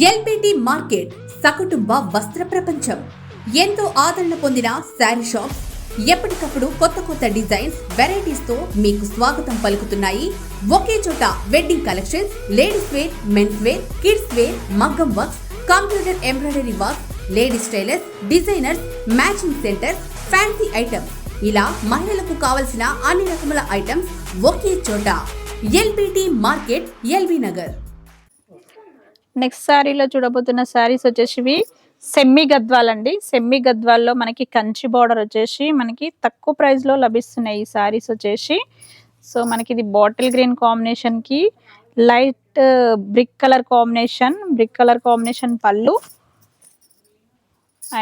LBT market సకుటుంబ వస్త్ర ప్రపంచం. ఎంతో ఆదరణ పొందిన శారీ షాప్ ఎప్పటికప్పుడు కొత్త డిజైన్స్, వెరైటీస్ తో మీకు స్వాగతం పలుకుతున్నాయి. ఒకే చోట wedding collections, ladies wear, mens wear, kids wear, మగ్గం works, computer embroidery work, ladies tailors, designers, matching centre, fancy items, ఇలా మహిళలకు కావలసిన అన్ని రకముల ఐటమ్స్ ఒకే చోట. LBT market, LB Nagar. Next శారీలో చూడబోతున్న శారీస్ వచ్చేసి సెమ్మి గద్వాల్ అండి. సెమ్మి గద్వాల్లో మనకి కంచి బార్డర్ వచ్చేసి మనకి తక్కువ ప్రైస్ లో లభిస్తున్నాయి ఈ శారీస్ వచ్చేసి. సో మనకి ఇది బాటిల్ గ్రీన్ కాంబినేషన్ కి లైట్ బ్రిక్ కలర్ కాంబినేషన్ పళ్ళు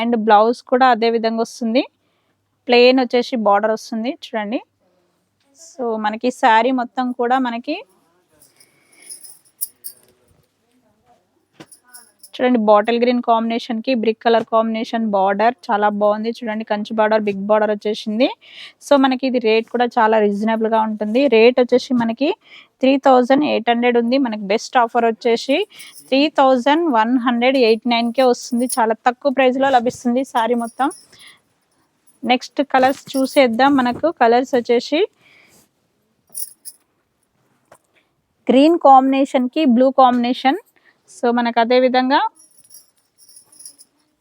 అండ్ బ్లౌజ్ కూడా అదే విధంగా వస్తుంది. ప్లెయిన్ వచ్చేసి బార్డర్ వస్తుంది చూడండి. సో మనకి శారీ మొత్తం కూడా మనకి చూడండి బాటిల్ గ్రీన్ కాంబినేషన్ కి బ్రిక్ కలర్ కాంబినేషన్ బార్డర్ చాలా బాగుంది చూడండి. కంచి బార్డర్, బిగ్ బార్డర్ వచ్చేసింది. సో మనకి ఇది రేట్ కూడా చాలా రీజనబుల్ గా ఉంటుంది. రేట్ వచ్చేసి మనకి 3800 ఉంది. మనకి బెస్ట్ ఆఫర్ వచ్చేసి 3189కే వస్తుంది. చాలా తక్కువ ప్రైస్ లో లభిస్తుంది సారీ మొత్తం. నెక్స్ట్ కలర్స్ చూసేద్దాం. మనకు కలర్స్ వచ్చేసి గ్రీన్ కాంబినేషన్ కి బ్లూ కాంబినేషన్. సో మనకు అదే విధంగా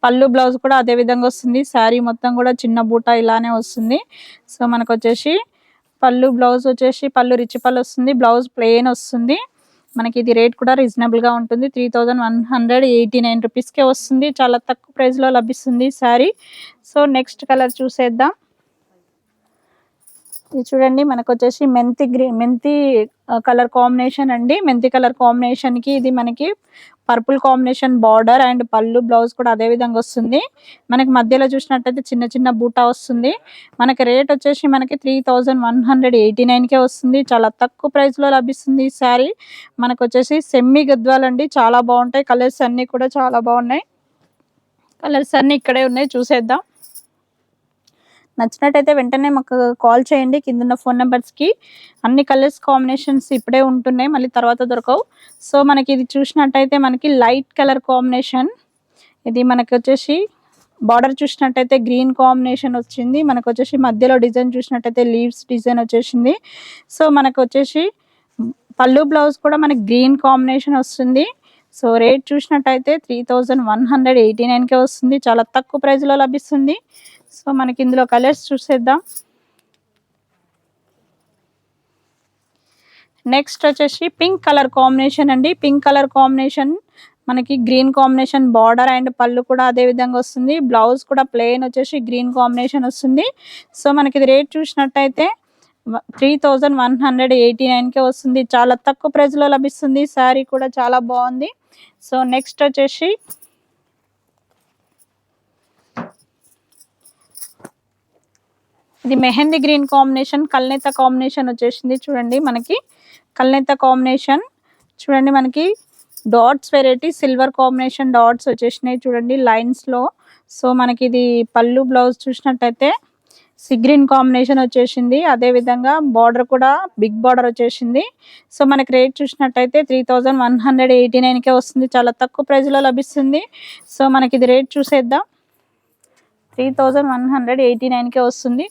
పళ్ళు, బ్లౌజ్ కూడా అదే విధంగా వస్తుంది. శారీ మొత్తం కూడా చిన్న బూటా ఇలానే వస్తుంది. సో మనకు వచ్చేసి పళ్ళు, బ్లౌజ్ వచ్చేసి పళ్ళు రిచ్ పళ్ళు వస్తుంది, బ్లౌజ్ ప్లెయిన్ వస్తుంది. మనకి ఇది రేట్ కూడా రీజనబుల్ గా ఉంటుంది. 3189 రూపీస్కే వస్తుంది. చాలా తక్కువ ప్రైస్ లో లభిస్తుంది శారీ. సో నెక్స్ట్ కలర్ చూసేద్దాం. ఇది చూడండి మనకు వచ్చేసి మెంతి కలర్ కాంబినేషన్ అండి. మెంతి కలర్ కాంబినేషన్ కి ఇది మనకి పర్పుల్ కాంబినేషన్ బార్డర్ అండ్ పళ్ళు, బ్లౌజ్ కూడా అదే విధంగా వస్తుంది. మనకి మధ్యలో చూసినట్టయితే చిన్న చిన్న బూటా వస్తుంది. మనకి రేట్ వచ్చేసి మనకి 3189కే వస్తుంది. చాలా తక్కువ ప్రైస్ లో లభిస్తుంది ఈ శారీ. మనకు వచ్చేసి సెమ్మి గద్వాల్ అండి. చాలా బాగుంటాయి. కలర్స్ అన్ని కూడా చాలా బాగున్నాయి. కలర్స్ అన్ని ఇక్కడే ఉన్నాయి, చూసేద్దాం. నచ్చినట్టయితే వెంటనే మాకు కాల్ చేయండి. కింద ఫోన్ నెంబర్స్కి. అన్ని కలర్స్ కాంబినేషన్స్ ఇప్పుడే ఉంటున్నాయి, మళ్ళీ తర్వాత దొరకవు. సో మనకి ఇది చూసినట్టయితే మనకి లైట్ కలర్ కాంబినేషన్. ఇది మనకి వచ్చేసి బార్డర్ చూసినట్టయితే గ్రీన్ కాంబినేషన్ వచ్చింది. మనకు వచ్చేసి మధ్యలో డిజైన్ చూసినట్టయితే లీవ్స్ డిజైన్ వచ్చేసింది. సో మనకు వచ్చేసి పళ్ళు, బ్లౌజ్ కూడా మనకి గ్రీన్ కాంబినేషన్ వస్తుంది. సో రేట్ చూసినట్టయితే 3189కే వస్తుంది. చాలా తక్కువ ప్రైస్లో లభిస్తుంది. సో మనకి ఇందులో కలర్స్ చూసేద్దాం. నెక్స్ట్ వచ్చేసి పింక్ కలర్ కాంబినేషన్ అండి. పింక్ కలర్ కాంబినేషన్ మనకి గ్రీన్ కాంబినేషన్ బార్డర్ అండ్ పళ్ళు కూడా అదే విధంగా వస్తుంది. బ్లౌజ్ కూడా ప్లెయిన్ వచ్చేసి గ్రీన్ కాంబినేషన్ వస్తుంది. సో మనకి ఇది రేట్ చూసినట్టయితే 3189కే వస్తుంది. చాలా తక్కువ ప్రైస్లో లభిస్తుంది. శారీ కూడా చాలా బాగుంది. సో నెక్స్ట్ వచ్చేసి ఇది మెహందీ గ్రీన్ కాంబినేషన్, కల్నేత కాంబినేషన్ వచ్చేసింది. చూడండి మనకి కల్నేత కాంబినేషన్. చూడండి మనకి dots variety silver combination dots వచ్చేసినాయి చూడండి లైన్స్లో. సో మనకి ఇది పళ్ళు, బ్లౌజ్ చూసినట్టయితే గ్రీన్ కాంబినేషన్ వచ్చేసింది. అదేవిధంగా బార్డర్ కూడా బిగ్ బార్డర్ వచ్చేసింది. సో మనకి రేట్ చూసినట్టయితే 3189కే వస్తుంది. చాలా తక్కువ ప్రైస్లో లభిస్తుంది. సో మనకి ఇది రేట్ చూసేద్దాం. 3189కే వస్తుంది.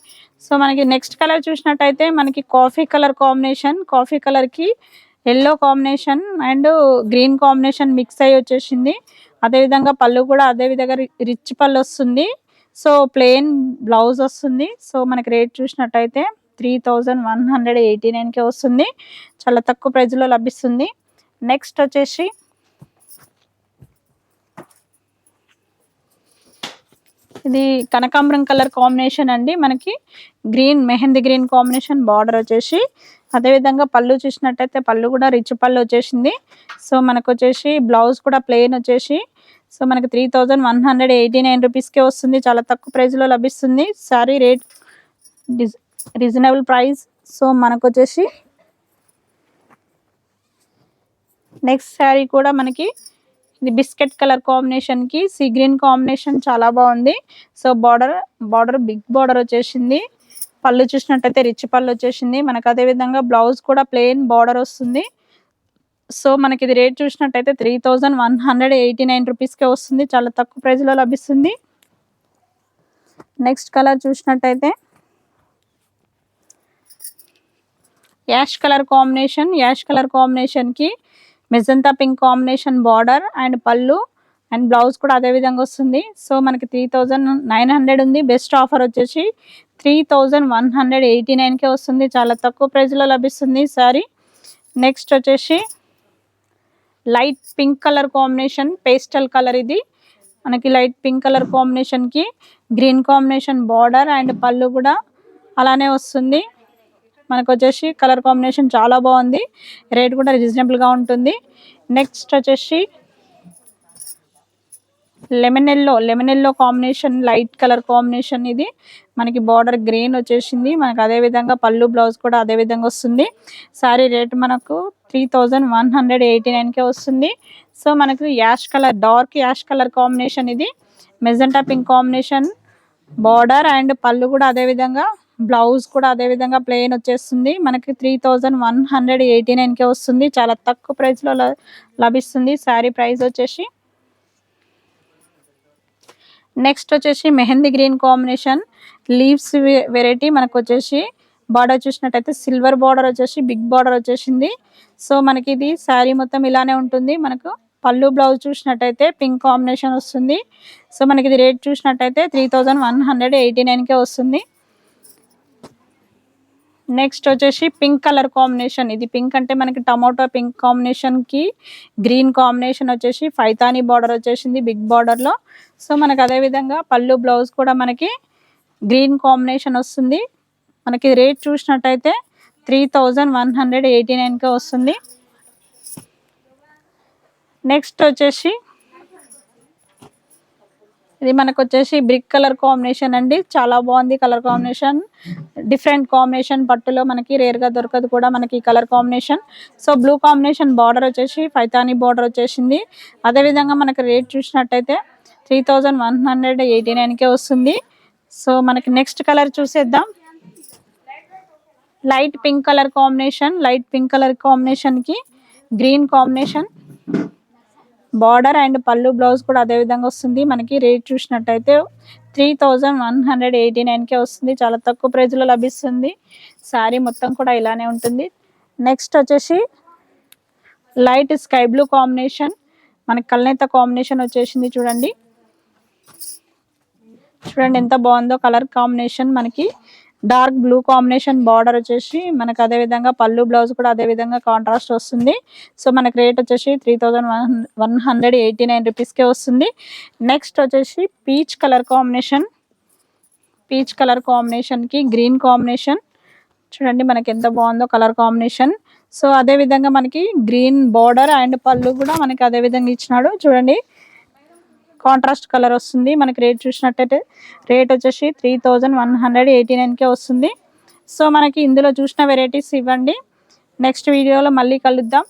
సో మనకి నెక్స్ట్ కలర్ చూసినట్టయితే మనకి కాఫీ కలర్ కాంబినేషన్, కాఫీ కలర్కి yellow combination and green combination mix అయ్యి వచ్చేసింది. అదేవిధంగా పళ్ళు కూడా అదే విధంగా రిచ్ పళ్ళు వస్తుంది. సో ప్లెయిన్ బ్లౌజ్ వస్తుంది. సో మనకి రేట్ చూసినట్టయితే 3189కే వస్తుంది. చాలా తక్కువ ప్రైస్లో లభిస్తుంది. నెక్స్ట్ వచ్చేసి ఇది కనకాంబరం కలర్ కాంబినేషన్ అండి. మనకి మెహందీ గ్రీన్ కాంబినేషన్ బార్డర్ వచ్చేసి అదేవిధంగా పళ్ళు చూసినట్టయితే పళ్ళు కూడా రిచ్ పళ్ళు వచ్చేసింది. సో మనకు వచ్చేసి బ్లౌజ్ కూడా ప్లెయిన్ వచ్చేసి సో మనకి 3189 రూపీస్కే వస్తుంది. చాలా తక్కువ ప్రైస్లో లభిస్తుంది. Sorry rate reasonable price. So మనకు వచ్చేసి నెక్స్ట్ శారీ కూడా మనకి ఇది బిస్కెట్ కలర్ కాంబినేషన్ కి గ్రీన్ కాంబినేషన్ చాలా బాగుంది. సో బార్డర్ బిగ్ బార్డర్ వచ్చేసింది. పళ్ళు చూసినట్టయితే రిచ్ పళ్ళు వచ్చేసింది. మనకు అదే విధంగా బ్లౌజ్ కూడా ప్లెయిన్ బార్డర్ వస్తుంది. సో మనకి ఇది రేట్ చూసినట్టయితే 3189 రూపీస్కే వస్తుంది, చాలా తక్కువ ప్రైస్లో లభిస్తుంది. నెక్స్ట్ కలర్ చూసినట్టయితే యాష్ కలర్ కాంబినేషన్కి magenta pink combination border and పళ్ళు అండ్ బ్లౌజ్ కూడా అదే విధంగా వస్తుంది. సో మనకి 3900 ఉంది, బెస్ట్ ఆఫర్ వచ్చేసి 3189కే వస్తుంది, చాలా తక్కువ ప్రైస్లో లభిస్తుంది సారీ. నెక్స్ట్ వచ్చేసి light pink colour combination, pastel colour ఇది మనకి లైట్ పింక్ కలర్ కాంబినేషన్కి గ్రీన్ కాంబినేషన్ బార్డర్ అండ్ పళ్ళు కూడా అలానే వస్తుంది. మనకు వచ్చేసి కలర్ కాంబినేషన్ చాలా బాగుంది, రేట్ కూడా రీజనబుల్గా ఉంటుంది. నెక్స్ట్ వచ్చేసి lemon yellow combination, light colour combination ఇది మనకి బార్డర్ గ్రీన్ వచ్చేసింది, మనకు అదే విధంగా పళ్ళు బ్లౌజ్ కూడా అదే విధంగా వస్తుంది. సారీ రేట్ మనకు 3189కే వస్తుంది. సో మనకు డార్క్ యాష్ కలర్ కాంబినేషన్ ఇది magenta pink combination border and పళ్ళు కూడా అదే విధంగా, బ్లౌజ్ కూడా అదే విధంగా ప్లెయిన్ వచ్చేస్తుంది. మనకి 3189కే వస్తుంది, చాలా తక్కువ ప్రైస్లో లభిస్తుంది శారీ ప్రైస్ వచ్చేసి. నెక్స్ట్ వచ్చేసి mehndi green combination leaves variety, మనకు వచ్చేసి బార్డర్ చూసినట్టయితే సిల్వర్ బార్డర్ వచ్చేసి బిగ్ బార్డర్ వచ్చేసింది. సో మనకి ఇది శారీ మొత్తం ఇలానే ఉంటుంది. మనకు పళ్ళు బ్లౌజ్ చూసినట్టయితే పింక్ కాంబినేషన్ వస్తుంది. సో మనకి ఇది రేట్ చూసినట్టయితే 3189కే వస్తుంది. నెక్స్ట్ వచ్చేసి పింక్ కలర్ కాంబినేషన్, ఇది పింక్ అంటే మనకి టమాటో పింక్ కాంబినేషన్కి గ్రీన్ కాంబినేషన్ వచ్చేసి పైతానీ బార్డర్ వచ్చేసింది బిగ్ బార్డర్లో. సో మనకు అదే విధంగా పళ్ళు బ్లౌజ్ కూడా మనకి గ్రీన్ కాంబినేషన్ వస్తుంది. మనకి రేట్ చూసినట్టయితే 3189కే వస్తుంది. నెక్స్ట్ వచ్చేసి ఇది మనకు వచ్చేసి బ్రిక్ కలర్ కాంబినేషన్ అండి, చాలా బాగుంది కలర్ కాంబినేషన్, డిఫరెంట్ కాంబినేషన్, పట్టులో మనకి రేర్గా దొరకదు కూడా మనకి colour combination. So blue combination border వచ్చేసి పైతానీ బార్డర్ వచ్చేసింది. అదేవిధంగా మనకి రేట్ చూసినట్టయితే 3189కే వస్తుంది. సో మనకి నెక్స్ట్ కలర్ చూసేద్దాం. లైట్ పింక్ కలర్ కాంబినేషన్కి గ్రీన్ కాంబినేషన్ బార్డర్ అండ్ పళ్ళు బ్లౌజ్ కూడా అదే విధంగా వస్తుంది. మనకి రేట్ చూసినట్టయితే 3189కే వస్తుంది, చాలా తక్కువ ప్రైస్లో లభిస్తుంది. శారీ మొత్తం కూడా ఇలానే ఉంటుంది. నెక్స్ట్ వచ్చేసి లైట్ స్కై బ్లూ కాంబినేషన్, మనకి కల్నేత కాంబినేషన్ వచ్చేసింది. చూడండి ఎంత బాగుందో కలర్ కాంబినేషన్. మనకి డార్క్ బ్లూ కాంబినేషన్ బార్డర్ వచ్చేసి మనకు అదే విధంగా పళ్ళు బ్లౌజ్ కూడా అదే విధంగా కాంట్రాస్ట్ వస్తుంది. సో మనకి రేట్ వచ్చేసి 3189 రూపీస్కే వస్తుంది. నెక్స్ట్ వచ్చేసి పీచ్ కలర్ కాంబినేషన్కి గ్రీన్ కాంబినేషన్, చూడండి మనకి ఎంత బాగుందో కలర్ కాంబినేషన్. సో అదే విధంగా మనకి గ్రీన్ బార్డర్ అండ్ పళ్ళు కూడా మనకి అదే విధంగా ఇచ్చినాడు. చూడండి కాంట్రాస్ట్ కలర్ వస్తుంది. మనకి రేట్ చూసినట్టయితే రేట్ వచ్చేసి 3189కే వస్తుంది. సో మనకి ఇందులో చూసిన వెరైటీస్ ఇవ్వండి. నెక్స్ట్ వీడియోలో మళ్ళీ కలుద్దాం.